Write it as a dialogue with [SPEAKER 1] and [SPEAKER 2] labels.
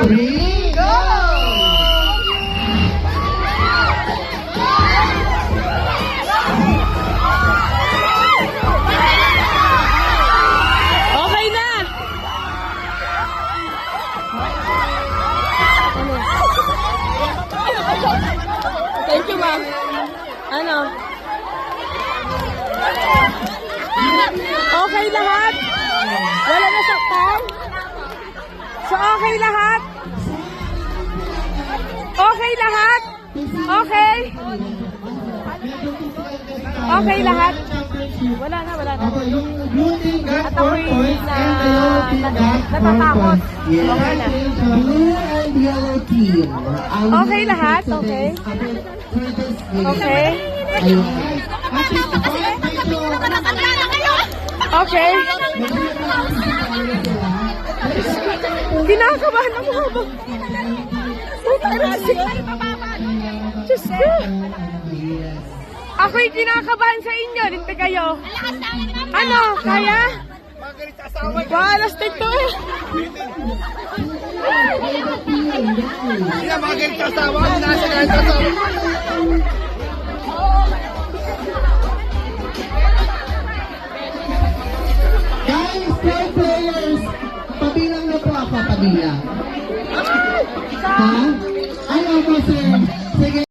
[SPEAKER 1] 3, go!
[SPEAKER 2] Okay na! Thank you, ma'am. Ano? Okay lahat? Wala na saktan? So, okay lahat? Okay lahat? Okay? Okay lahat? Wala na, wala na. At ako'y natatakot. Okay na. Okay lahat? Okay? Okay? Okay? Kinakabahan ako habang... Diyos ko! Ako'y kinakabahan sa inyo, hindi kayo. Ano? Kaya? Balas dito eh.
[SPEAKER 3] Hindi na magalit sa asawa. Nasa galit sa asawa.
[SPEAKER 1] Guys, 12 players. Pabilang na po ako, pabilang. Ha? Ayaw mo, sir. Sige.